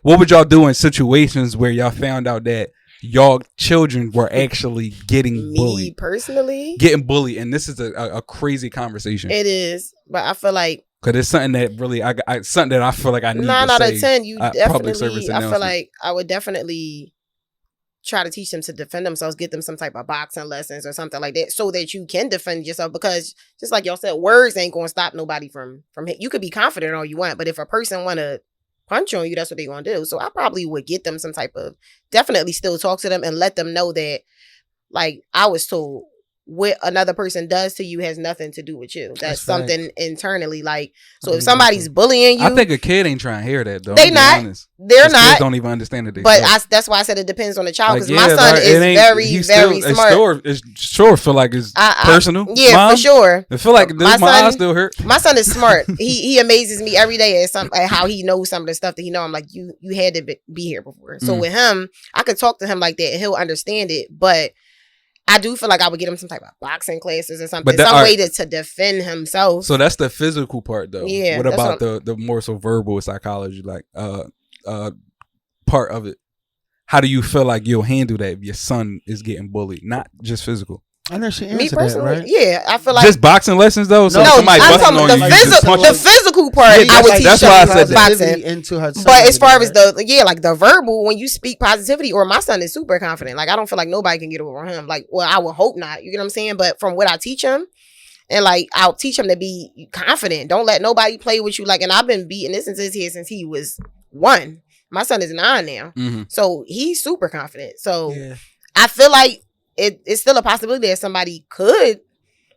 what would y'all do in situations where y'all found out that y'all children were actually getting bullied? Me personally, getting bullied, and this is a crazy conversation. It is, but I feel like because it's something that really something that I feel like I need 9 to out say. of 10, you definitely. I feel announcement. like I would definitely try to teach them to defend themselves, get them some type of boxing lessons or something like that, so that you can defend yourself. Because just like y'all said, words ain't gonna stop nobody from you could be confident all you want, but if a person wanna punch on you, that's what they gonna do. So I probably would get them some type of, definitely still talk to them and let them know that, like I was told, what another person does to you has nothing to do with you. That's something internally. Like, so if somebody's bullying you, I think a kid ain't trying to hear that though. They not. They're not. Kids don't even understand it. But that's why I said it depends on the child, because my son is very smart. It sure feel like it's personal. Yeah, Mom, for sure. I feel like my eye still hurt. My son is smart. He amazes me every day at how he knows some of the stuff that he know. I'm like, you had to be here before. So with him, I could talk to him like that and he'll understand it. But I do feel like I would get him some type of boxing classes or something, some way to defend himself. So that's the physical part, though. Yeah. What about the more so verbal psychology, like part of it? How do you feel like you'll handle that if your son is getting bullied, not just physical? I know she answered that, right? Yeah, I feel like just boxing lessons though. So somebody busting on you, the physical part. I would teach him boxing into her. But as far as the verbal, when you speak positivity, or my son is super confident. Like I don't feel like nobody can get over him. Like, well, I would hope not. You get what I'm saying? But from what I teach him, and like I'll teach him to be confident. Don't let nobody play with you. Like, and I've been beating this since he was 1. My son is 9 now, so he's super confident. So I feel like it's still a possibility that somebody could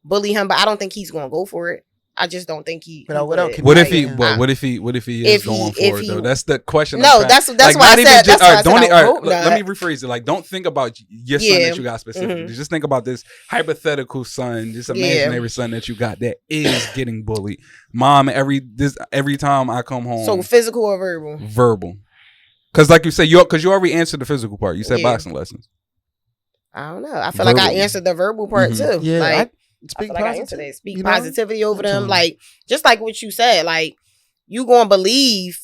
bully him, but I don't think he's gonna go for it. I just don't think he. What if he is going for it though? That's the question. No, that's why I said. Let me rephrase it. Like, don't think about your son that you got specifically. Just think about this hypothetical son, this imaginary son that you got that is getting bullied. Mom, every time I come home. So physical or verbal? Verbal. Because like you said, you already answered the physical part. You said boxing lessons. I don't know. I feel like I answered the verbal part too. Yeah, like, speak positivity over them. Like, just like what you said, like, you gonna believe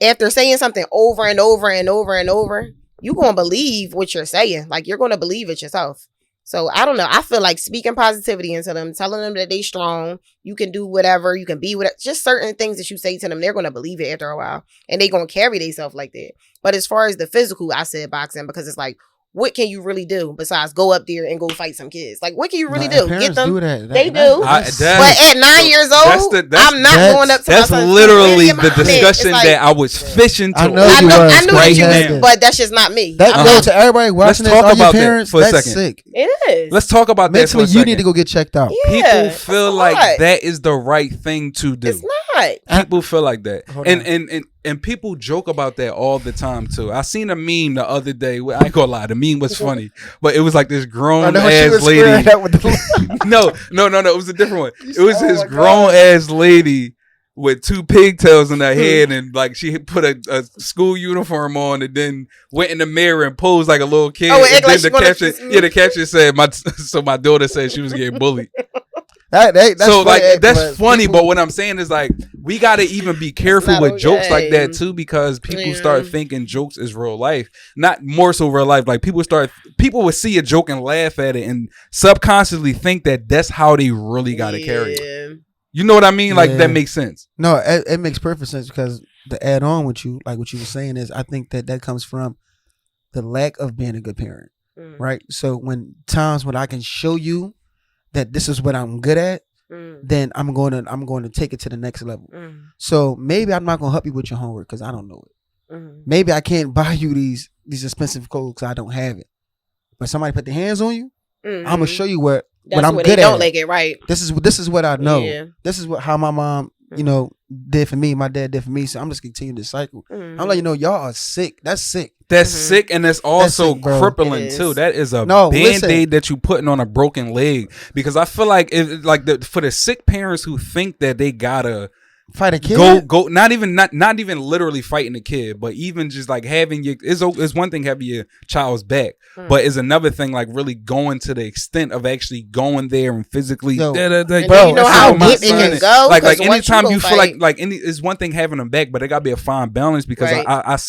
after saying something over and over and over and over, you gonna believe what you're saying. Like, you're gonna believe it yourself. So I don't know. I feel like speaking positivity into them, telling them that they strong, you can do whatever, you can be whatever, just certain things that you say to them, they're gonna believe it after a while, and they gonna carry themselves like that. But as far as the physical, I said boxing because it's like, what can you really do besides go up there and go fight some kids? Like, what can you really do? Get them. They do. But at 9 years old, I'm not going up to my son. That's literally the discussion that I was fishing to. I know that you was, but that's just not me. To everybody watching this, all your parents, that's sick. It is. Let's talk about that for a second. You need to go get checked out. People feel like that is the right thing to do. It's not. People feel like that. And people joke about that all the time too. I seen a meme the other day. I ain't gonna lie, the meme was funny, but it was like this grown ass lady. No, it was a different one. It was this grown ass lady with 2 pigtails in her head, and like she put a school uniform on, and then went in the mirror and posed like a little kid. Oh, and then the caption said, my daughter said she was getting bullied. That's funny, but what I'm saying is, like, we got to even be careful with jokes like that too, because people start thinking jokes is real life, not more so real life. Like, people would see a joke and laugh at it and subconsciously think that that's how they really got to carry it. You know what I mean? Like, that makes sense. No, it makes perfect sense, because to add on with you, like what you were saying, is I think that comes from the lack of being a good parent, right? So when I can show you that this is what I'm good at, then I'm going to take it to the next level. So maybe I'm not going to help you with your homework because I don't know it. Maybe I can't buy you these expensive clothes because I don't have it. But somebody put their hands on you, I'm gonna show you what I'm good at. Don't like it, right? This is what I know. Yeah. This is how my mom, did for me. My dad did for me. So I'm just continuing this cycle. I'm like, y'all are sick. That's sick. That's sick, and it's also crippling too. That is a band-aid that you putting on a broken leg. Because I feel like for the sick parents who think that they gotta fight a kid. Go. Not even literally fighting the kid, but even just like having your. It's one thing having your child's back, but it's another thing like really going to the extent of actually going there and physically. Bro, you know how deep it can go. Like anytime you feel like it's one thing having them back, but it got to be a fine balance because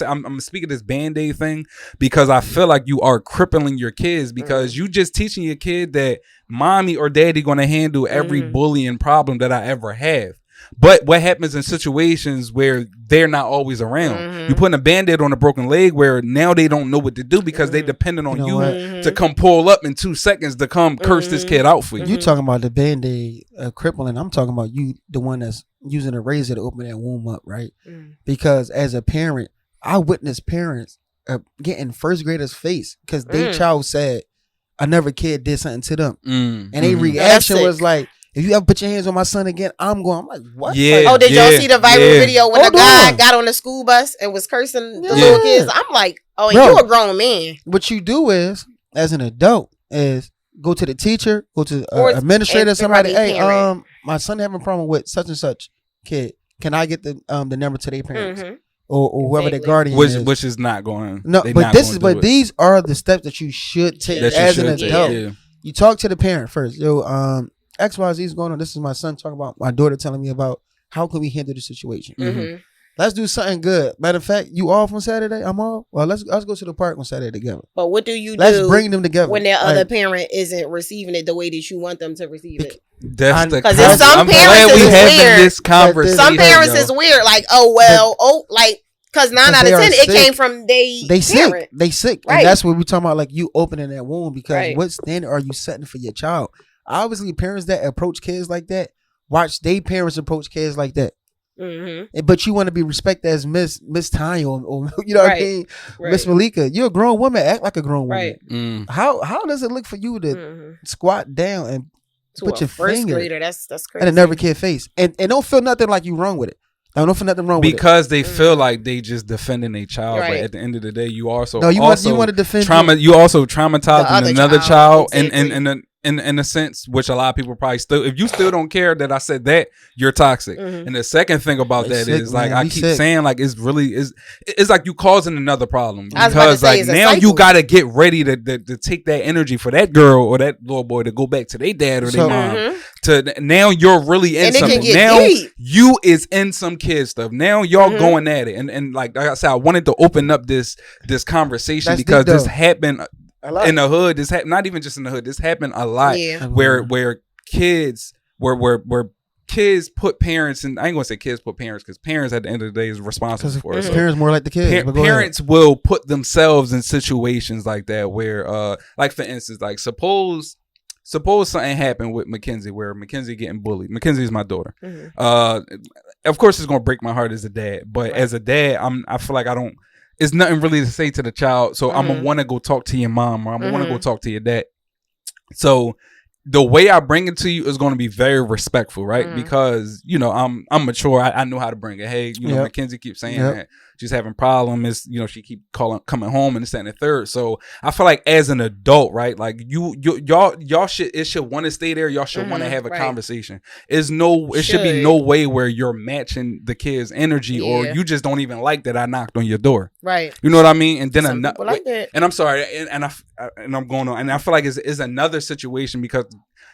I'm speaking this Band-Aid thing because I feel like you are crippling your kids because you just teaching your kid that mommy or daddy going to handle every bullying problem that I ever have. But what happens in situations where they're not always around? You putting a Band-Aid on a broken leg where now they don't know what to do because they dependent on you to come pull up in 2 seconds to come curse this kid out for you. You talking about the Band-Aid crippling. I'm talking about you, the one that's using a razor to open that womb up, right? Because as a parent, I witnessed parents getting first graders' face because their child said another kid did something to them. And their reaction was like, if you ever put your hands on my son again, I'm like, what? Yeah, like, did y'all see the viral video when a guy got on the school bus and was cursing the little kids? I'm like, oh, and you a grown man. What you do is, as an adult, is go to the teacher, go to administrator, somebody. Hey, my son having a problem with such and such kid. Can I get the number to their parents or whoever their guardian is? Which is not going. No, but these are the steps that you should take as an adult. You talk to the parent first. Yo, XYZ is going on. This is my son talking about my daughter telling me about how can we handle the situation. Let's do something good. Matter of fact, you off on Saturday? I'm off. Well, let's go to the park on Saturday together. But what do you do? Let's bring them together when their other parent isn't receiving it the way that you want them to receive it. That's the because some parents is weird. This conversation. Some parents is weird. Like, because 9 out of 10 it came from they sick. They sick, right. And that's what we're talking about. Like you opening that womb because what standard are you setting for your child? Obviously, parents that approach kids like that watch their parents approach kids like that. But you want to be respected as Miss Tanya or you know what I mean, Miss Malika. You're a grown woman. Act like a grown woman. How does it look for you to squat down and put your finger grader, that's crazy. at another kid's face and don't feel nothing like you wrong with it? Don't feel nothing wrong with it because they feel like they just defending a child. But at the end of the day, you also you want to defend you also traumatizing another child in a sense, which a lot of people probably still, if you still don't care that I said that, you're toxic. And the second thing about that is like, I keep saying like, it's like you causing another problem because like now you got to get ready to take that energy for that girl or that little boy to go back to their dad or their mom to now you're really in something. Now you is in some kid stuff. Now y'all going at it. And like I said, I wanted to open up this conversation because this happened in the hood. This not even just in the hood. This happened a lot where kids where kids put parents in. I ain't gonna say kids put parents because parents at the end of the day is responsible for it. So parents more like the kids. Parents will put themselves in situations like that where, like for instance, like suppose something happened with Mackenzie where Mackenzie getting bullied. Mackenzie is my daughter. Of course, it's gonna break my heart as a dad, but as a dad, I feel like I don't. It's nothing really to say to the child, so I'm gonna want to go talk to your mom or I'm gonna want to go talk to your dad. So the way I bring it to you is going to be very respectful, right? Because you know I'm mature. I know how to bring it. Hey, you know Mackenzie keeps saying that she's having problems. You know she keep coming home and this and the third. So I feel like as an adult, right? Like y'all should want to stay there. Y'all should want to have a conversation. It should be no way where you're matching the kid's energy or you just don't even like that I knocked on your door. Right. You know what I mean? And then like that. And I'm sorry, and I'm going on, and I feel like it's another situation because,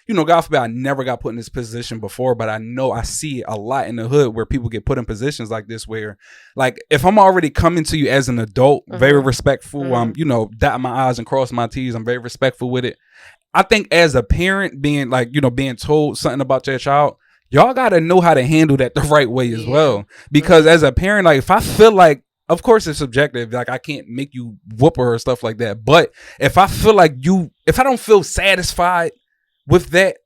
you know, God forbid I never got put in this position before, but I know I see it a lot in the hood where people get put in positions like this where, like, if I'm already coming to you as an adult, very respectful, you know, dotting my I's and crossing my T's, I'm very respectful with it. I think as a parent being like, you know, being told something about your child, y'all got to know how to handle that the right way as well. Because as a parent, like, if I feel like, of course it's subjective, like I can't make you whoop her or stuff like that. But if I feel like if I don't feel satisfied with that,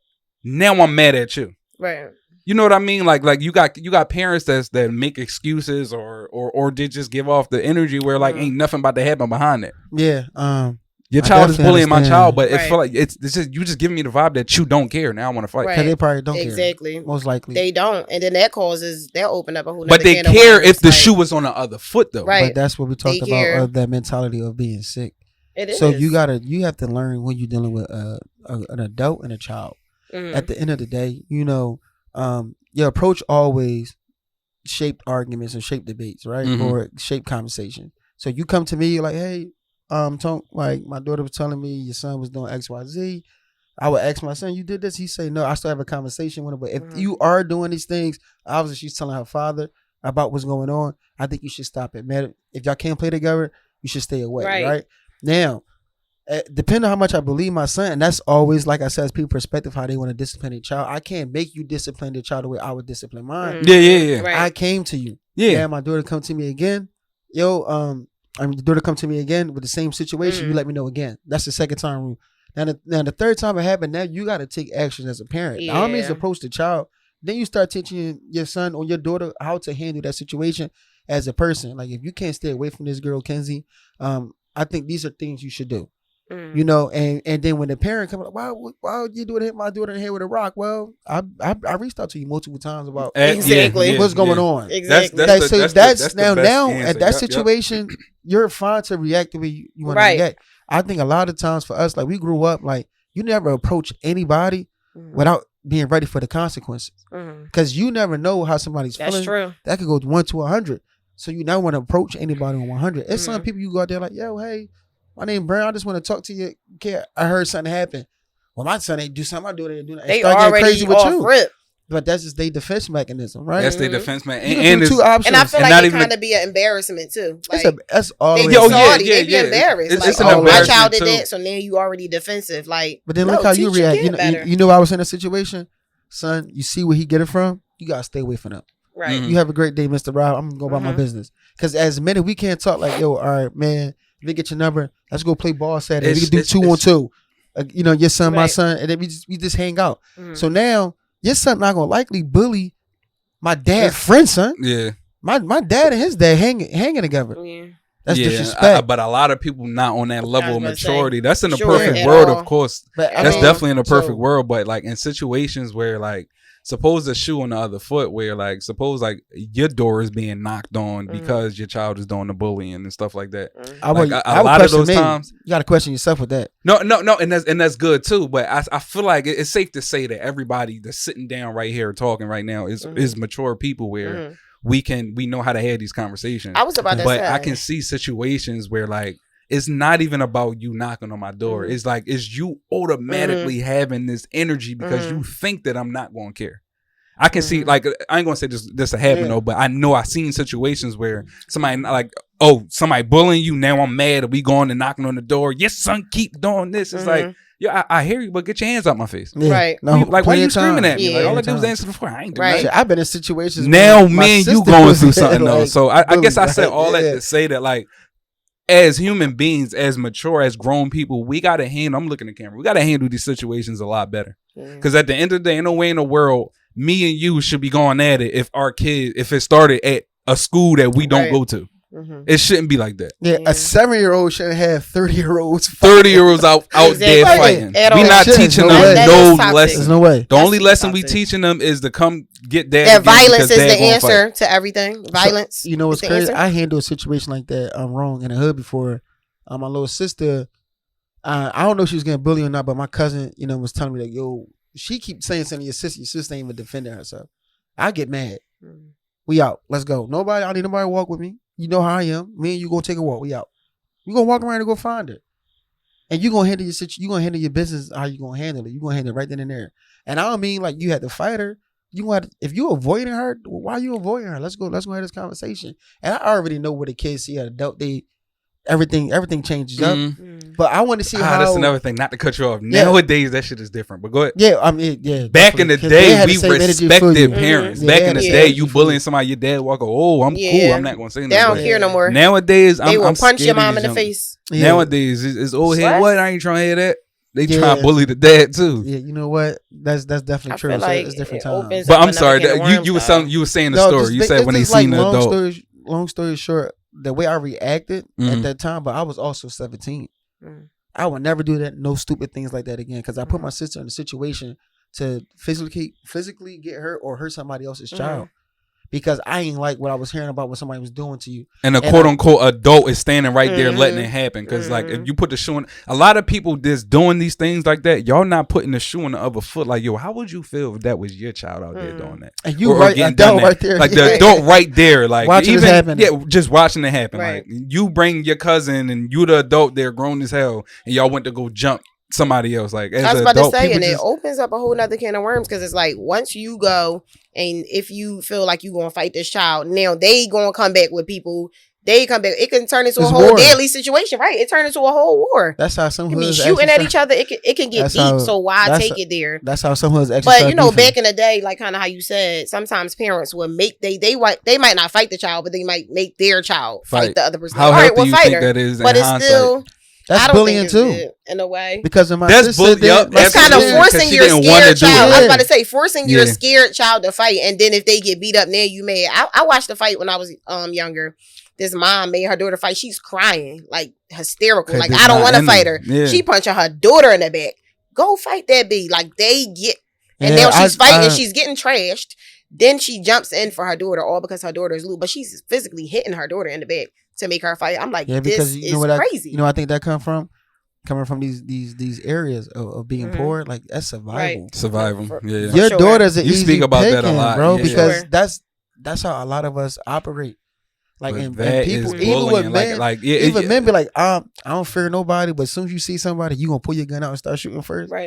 now I'm mad at you. Right. You know what I mean? Like you got parents that make excuses or they just give off the energy where like ain't nothing about to happen behind it. Yeah. Your child is bullying my child, but it feel like it's just you just giving me the vibe that you don't care. Now I want to fight. Because they probably don't care. Exactly. Most likely. They don't. And then that causes, they'll open up a whole But they care if the shoe was on the other foot though. Right. But that's what we talked about, that mentality of being sick. It is. So you have to learn when you're dealing with an adult and a child. At the end of the day, you know, your approach always shape arguments and shape debates, right? Or shape conversation. So you come to me like, hey, like my daughter was telling me your son was doing XYZ. I would ask my son, you did this? He say, no. I still have a conversation with him. But if you are doing these things, obviously she's telling her father about what's going on. I think you should stop it, man. If y'all can't play together, you should stay away, right? Now, depending on how much I believe my son, and that's always, like I said, it's people's perspective how they want to discipline a child. I can't make you discipline the child the way I would discipline mine. Yeah. Right. I came to you. Yeah. My daughter come to me again. The daughter come to me again with the same situation. You let me know again. That's the second time rule. Now the third time it happened, now you got to take action as a parent. Yeah. I don't mean to approach the child. Then you start teaching your son or your daughter how to handle that situation as a person. Like if you can't stay away from this girl, Kenzie, I think these are things you should do. You know, and then when the parent comes, like, why you doing hit my daughter in the head with a rock? Well, I reached out to you multiple times about what's going on. Exactly. That's now at that situation, you're fine to react the way you want to react. I think a lot of times for us, like we grew up, like you never approach anybody without being ready for the consequences, because you never know how somebody's feeling. That's true. That could go 1 to 100. So you never want to approach anybody on 100. It's some people you go out there like, yo, hey, my name Brown. I just want to talk to you. I heard something happen. Well, my son ain't do something. I do it. They already crazy with you. Rip. But that's just their defense mechanism, right? That's their defense mechanism. And two options. And I feel like it kind of be an embarrassment too. Like, that's all. They be embarrassed. It's like, my child did that, so now you already defensive. Like, but then look how you react. You know, I was in a situation, son. You see where he get it from. You gotta stay away from them. Right. You have a great day, Mr. Rob. I'm gonna go about my business. Because as men, we can't talk like, yo, all right, man. Let me get your number. Let's go play ball Saturday. We can do 2-on-2. You know, your son, my son, and then we just hang out. So now your son not gonna likely bully my dad's friend, son. Yeah. My dad and his dad hanging together. Yeah. That's disrespect. But a lot of people not on that level of maturity. That's in the perfect world, of course. But, that's definitely in the perfect world. But like in situations where like, suppose the shoe on the other foot, where like, suppose like your door is being knocked on because your child is doing the bullying and stuff like that. Like, a lot of those times, you got to question yourself with that. No, and that's good too. But I feel like it's safe to say that everybody that's sitting down right here talking right now is mature people where we know how to have these conversations. I was about to say, but I can see situations where like, it's not even about you knocking on my door. It's like, it's you automatically having this energy because you think that I'm not going to care. I can see, like, I ain't going to say this to happen though, but I know I've seen situations where somebody like, somebody bullying you. Now I'm mad. Are we going and knocking on the door? Your son keep doing this. It's like, yeah, I hear you, but get your hands out my face. Yeah. Right. No, like, why you screaming at me? Like, all I do is answer the phone. I ain't doing nothing. I've been in situations now, man, you going through something else. So I guess I said all that to say that, like, as human beings, as mature, as grown people, we got to handle, I'm looking at the camera, we got to handle these situations a lot better. Because at the end of the day, ain't no way in the world, me and you should be going at it if it started at a school that we don't go to. It shouldn't be like that. Yeah, a 7-year-old shouldn't have 30-year-olds. 30-year-olds out there fighting. We not teaching them no lessons. No way. The only lesson we teaching them is to come get dad. That violence is the answer to everything. Violence. So, you know what's crazy? I handled a situation like that wrong in the hood before. My little sister, I don't know if she was getting bullied or not, but my cousin, was telling me like, yo, she keep saying something to your sister ain't even defending herself. I get mad. We out. Let's go. I don't need nobody to walk with me. You know how I am. Me and you gonna take a walk. We out. You gonna walk around and go find her, and you gonna handle your situation. You gonna handle your business. How you gonna handle it? You gonna handle it right then and there. And I don't mean like you had to fight her. If you avoiding her, why you avoiding her? Let's go have this conversation. And I already know what the kids see at adult. Everything changes up. But I want to see how. That's another thing. Not to cut you off. Nowadays, that shit is different. But go ahead. Yeah, I mean, yeah. Back in the day, we respected parents. Back in the day, you bullying somebody, your dad walk. Oh, I'm cool. I'm not gonna say nothing. They don't care no more. Nowadays, they will punch your mom in the face. Nowadays, it's old head. What? I ain't trying to hear that. They try to bully the dad too. Yeah, you know what? That's definitely true. Like it's different times. But I'm sorry. You were saying the story. You said when they seen the adult. Long story short, the way I reacted at that time, but I was also 17. I would never do that. No stupid things like that again. Because I put my sister in a situation to physically get hurt or hurt somebody else's child. because I ain't like what I was hearing about what somebody was doing to you. And a quote unquote adult is standing right there letting it happen. Because like if you put the shoe in, a lot of people just doing these things like that, y'all not putting the shoe on the other foot. Like, yo, how would you feel if that was your child out there doing that? And you adult right there. Like the adult right there. Like watching even, it happen. Yeah, just watching it happen. Right. Like you bring your cousin and you the adult there grown as hell and y'all went to go jump somebody else. Like as I was an about adult, to say, and just, it opens up a whole nother can of worms because it's like once you go and if you feel like you gonna fight this child, now they gonna come back with people. They come back. It can turn into a whole deadly situation, right? It turned into a whole war. That's how some hoods shooting at each other. It can get deep. So why take it there? That's how some hoods. But you know, back in the day, like kind of how you said, sometimes parents would make they might not fight the child, but they might make their child fight the other person. How healthy you think that is? But it's still. That's bullying too, in a way. Because of my that's sister, it's kind of forcing your scared child. I was about to say forcing your scared child to fight, and then if they get beat up, now you mad. I watched the fight when I was younger. This mom made her daughter fight. She's crying like hysterical, like I don't want to fight her. Yeah. She punching her daughter in the back. Go fight that bee. Like they get, and now she's fighting and she's getting trashed. Then she jumps in for her daughter, all because her daughter is loose, but she's physically hitting her daughter in the back to make her fight. I'm like, this is crazy. I think that coming from these areas of being poor, like that's survival. Right. Survival. Yeah. Your daughter's an you easy speak about picking, that a lot, bro, because that's how a lot of us operate. Like and people, even with men, men be like, I don't fear nobody, but as soon as you see somebody, you gonna pull your gun out and start shooting first. Right.